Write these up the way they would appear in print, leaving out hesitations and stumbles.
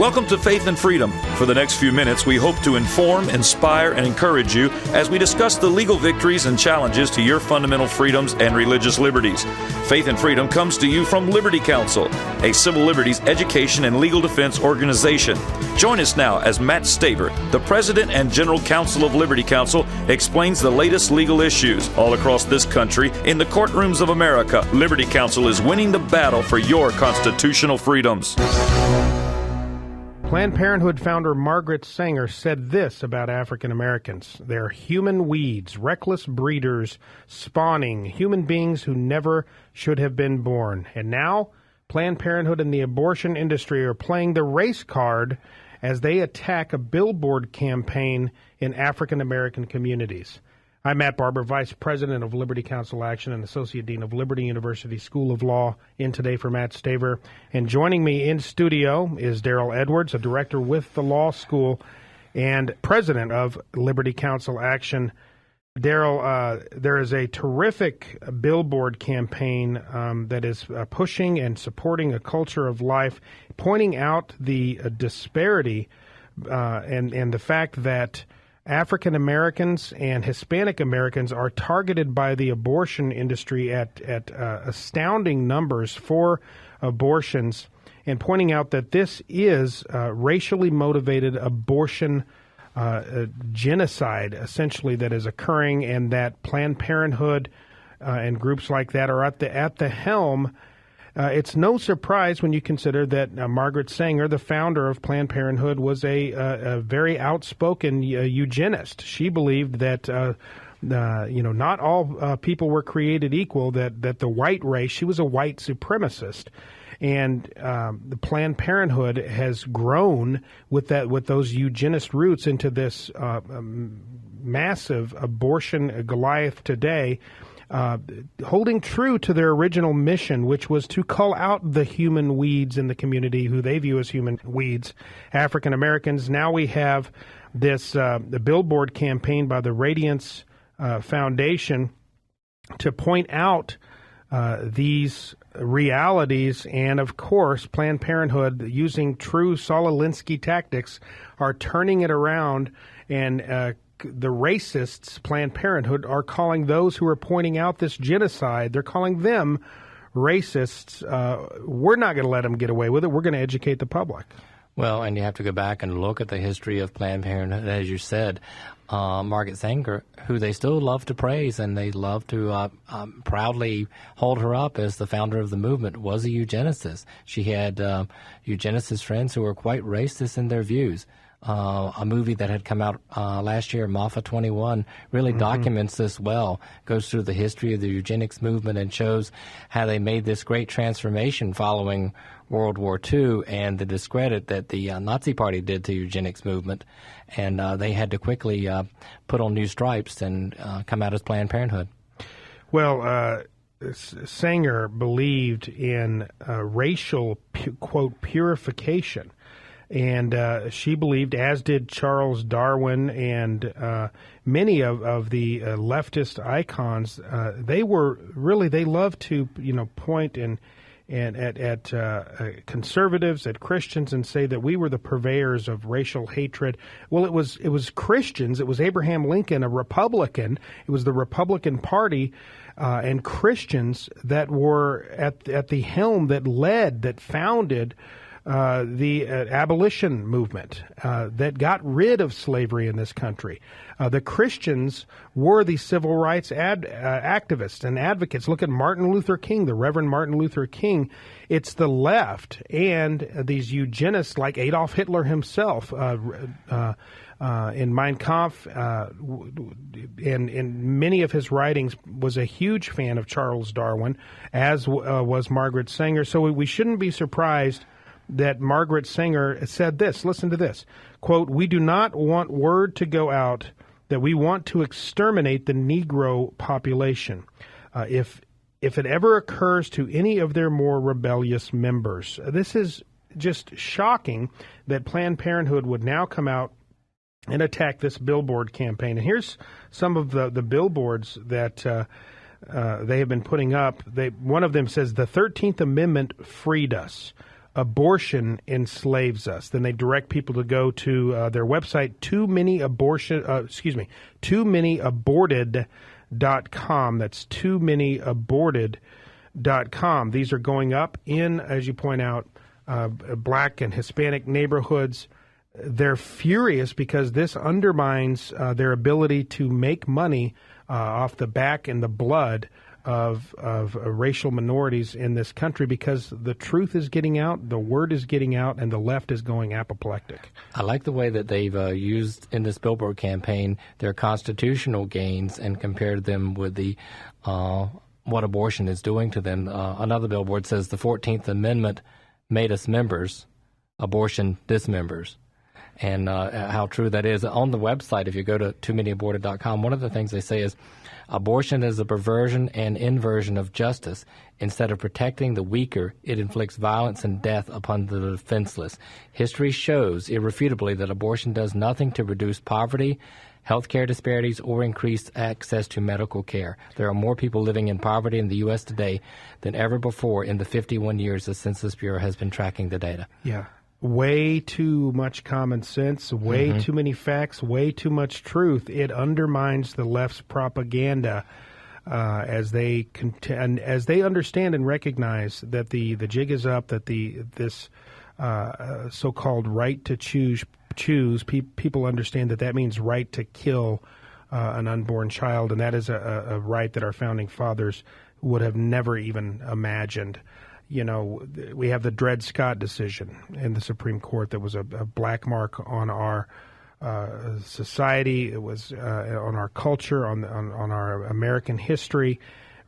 Welcome to Faith and Freedom. For the next few minutes, we hope to inform, inspire, and encourage you as we discuss the legal victories and challenges to your fundamental freedoms and religious liberties. Faith and Freedom comes to you from Liberty Counsel, a civil liberties education and legal defense organization. Join us now as Matt Staver, the President and General Counsel of Liberty Counsel, explains the latest legal issues all across this country in the courtrooms of America. Liberty Counsel is winning the battle for your constitutional freedoms. Planned Parenthood founder Margaret Sanger said this about African Americans. They're human weeds, reckless breeders, spawning human beings who never should have been born. And now, Planned Parenthood and the abortion industry are playing the race card as they attack a billboard campaign in African American communities. I'm Matt Barber, Vice President of Liberty Counsel Action and Associate Dean of Liberty University School of Law, in today for Matt Staver. And joining me in studio is Deryl Edwards, a director with the law school and president of Liberty Counsel Action. Deryl, there is a terrific billboard campaign that is pushing and supporting a culture of life, pointing out the disparity and the fact that African Americans and Hispanic Americans are targeted by the abortion industry at astounding numbers for abortions, and pointing out that this is racially motivated abortion genocide, essentially, that is occurring, and that Planned Parenthood and groups like that are at the helm. It's no surprise when you consider that Margaret Sanger, the founder of Planned Parenthood, was a very outspoken eugenist. She believed that not all people were created equal. That the white race, she was a white supremacist, and the Planned Parenthood has grown with those eugenist roots into this massive abortion Goliath today. Holding true to their original mission, which was to cull out the human weeds in the community who they view as human weeds, African Americans. Now we have this the billboard campaign by the Radiance Foundation to point out these realities, and of course Planned Parenthood, using true Saul Alinsky tactics, are turning it around, and the racists, Planned Parenthood, are calling those who are pointing out this genocide, they're calling them racists. We're not going to let them get away with it. We're going to educate the public. Well, and you have to go back and look at the history of Planned Parenthood, as you said. Margaret Sanger, who they still love to praise and they love to proudly hold her up as the founder of the movement, was a eugenicist. She had eugenicist friends who were quite racist in their views. A movie that had come out last year, Mafia 21, really documents this well, goes through the history of the eugenics movement and shows how they made this great transformation following World War II and the discredit that the Nazi Party did to the eugenics movement. And they had to quickly put on new stripes and come out as Planned Parenthood. Well, Sanger believed in racial, quote, purification. And she believed, as did Charles Darwin and many of the leftist icons, they loved to point at conservatives, at Christians, and say that we were the purveyors of racial hatred. Well, it was Christians. It was Abraham Lincoln, a Republican. It was the Republican Party and Christians that were at the helm, that founded the abolition movement that got rid of slavery in this country. The Christians were the civil rights activists and advocates. Look at Martin Luther King, the Reverend Martin Luther King. It's the left and these eugenists like Adolf Hitler himself in Mein Kampf and in many of his writings was a huge fan of Charles Darwin, as was Margaret Sanger. So we shouldn't be surprised that Margaret Sanger said this. Listen to this. Quote, "We do not want word to go out that we want to exterminate the Negro population if it ever occurs to any of their more rebellious members." This is just shocking that Planned Parenthood would now come out and attack this billboard campaign. And here's some of the billboards that they have been putting up. One of them says, "The 13th Amendment freed us." Abortion enslaves us. Then they direct people to go to their website, toomany-aborted.com. That's toomany-aborted.com. These are going up in, as you point out, black and Hispanic neighborhoods. They're furious because this undermines their ability to make money off the back and the blood of racial minorities in this country, because the truth is getting out, the word is getting out, and the left is going apoplectic. I like the way that they've used in this Billboard campaign their constitutional gains and compared them with the what abortion is doing to them. Another billboard says the 14th Amendment made us members, abortion dismembers. And how true that is. On the website, if you go to toomany-aborted.com, one of the things they say is abortion is a perversion and inversion of justice. Instead of protecting the weaker, it inflicts violence and death upon the defenseless. History shows irrefutably that abortion does nothing to reduce poverty, healthcare disparities, or increase access to medical care. There are more people living in poverty in the U.S. today than ever before in the 51 years the Census Bureau has been tracking the data. Yeah. Way too much common sense, way too many facts, way too much truth. It undermines the left's propaganda as they understand and recognize that the jig is up, that this so-called right to choose. People understand that means right to kill an unborn child, and that is a right that our founding fathers would have never even imagined. You know, we have the Dred Scott decision in the Supreme Court that was a black mark on our society. It was on our culture, on our American history.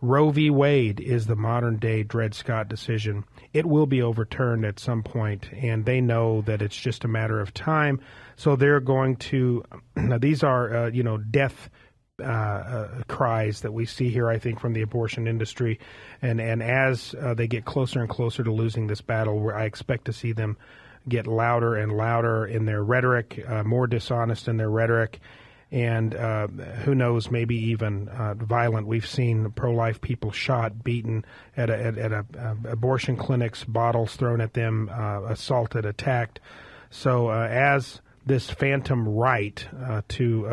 Roe v. Wade is the modern-day Dred Scott decision. It will be overturned at some point, and they know that it's just a matter of time. So they're going to these are, death cries that we see here, I think, from the abortion industry. And as they get closer and closer to losing this battle, where I expect to see them get louder and louder in their rhetoric, more dishonest in their rhetoric, and who knows, maybe even violent. We've seen pro-life people shot, beaten at abortion clinics, bottles thrown at them, assaulted, attacked. So as this phantom right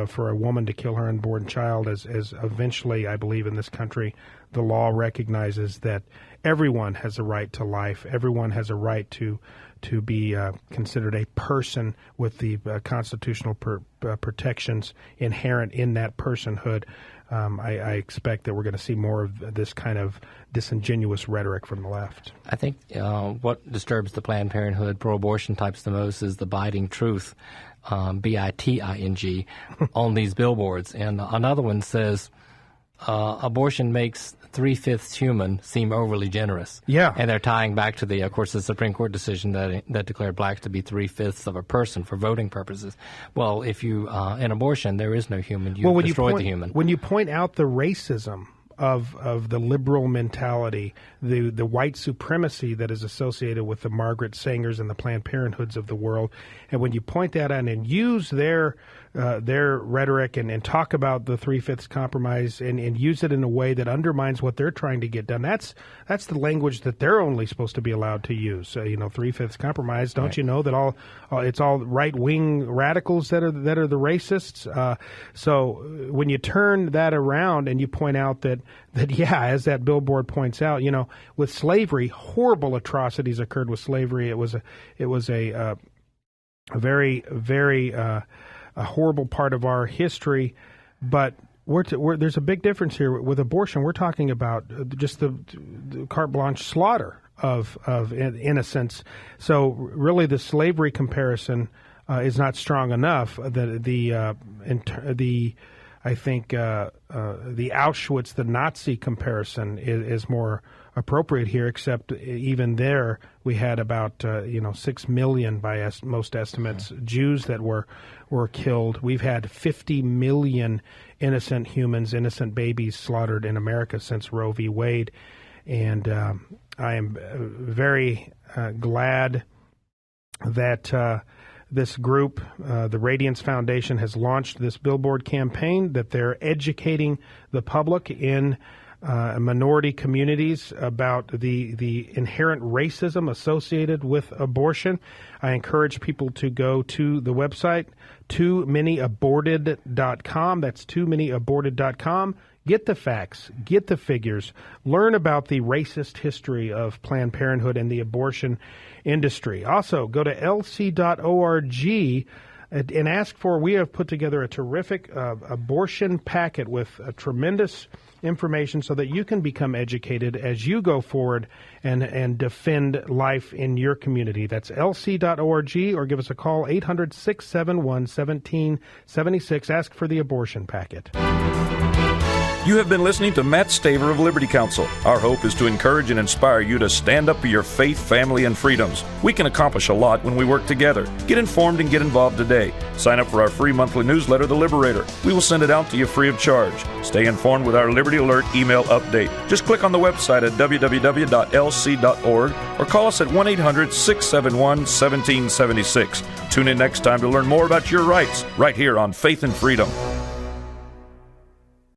for a woman to kill her unborn child, as eventually, I believe, in this country, the law recognizes that everyone has a right to life. Everyone has a right to be considered a person with the constitutional protections inherent in that personhood. I expect that we're going to see more of this kind of disingenuous rhetoric from the left. I think what disturbs the Planned Parenthood pro-abortion types the most is the biting truth, B-I-T-I-N-G, on these billboards. And another one says, abortion makes 3/5 human seem overly generous. Yeah. And they're tying back to the Supreme Court decision that declared blacks to be 3/5 of a person for voting purposes. Well, if you, in abortion, there is no human. You destroyed the human. When you point out the racism of the liberal mentality, the white supremacy that is associated with the Margaret Sangers and the Planned Parenthoods of the world, and when you point that out and use their rhetoric and talk about the 3/5 compromise and use it in a way that undermines what they're trying to get done, that's the language that they're only supposed to be allowed to use. 3/5 compromise. Don't you know that it's all right wing radicals that are the racists? So when you turn that around and you point out that as that billboard points out, with slavery, horrible atrocities occurred with slavery. It was a very, very a horrible part of our history, but there's a big difference here. With abortion, we're talking about just the carte blanche slaughter of innocents. So really, the slavery comparison is not strong enough. The Auschwitz, the Nazi comparison is more appropriate here, except even there we had about 6 million by most estimates Jews that were killed. We've had 50 million innocent humans, innocent babies slaughtered in America since Roe v. Wade, and I am very glad that this group, the Radiance Foundation, has launched this billboard campaign, that they're educating the public in minority communities about the inherent racism associated with abortion. I encourage people to go to the website, toomany-aborted.com. That's toomany-aborted.com. Get the facts, get the figures, learn about the racist history of Planned Parenthood and the abortion industry. Also, go to lc.org and ask for, we have put together a terrific abortion packet with tremendous information so that you can become educated as you go forward and defend life in your community. That's lc.org, or give us a call, 800-671-1776. Ask for the abortion packet. You have been listening to Matt Staver of Liberty Counsel. Our hope is to encourage and inspire you to stand up for your faith, family, and freedoms. We can accomplish a lot when we work together. Get informed and get involved today. Sign up for our free monthly newsletter, The Liberator. We will send it out to you free of charge. Stay informed with our Liberty Alert email update. Just click on the website at www.lc.org or call us at 1-800-671-1776. Tune in next time to learn more about your rights right here on Faith and Freedom.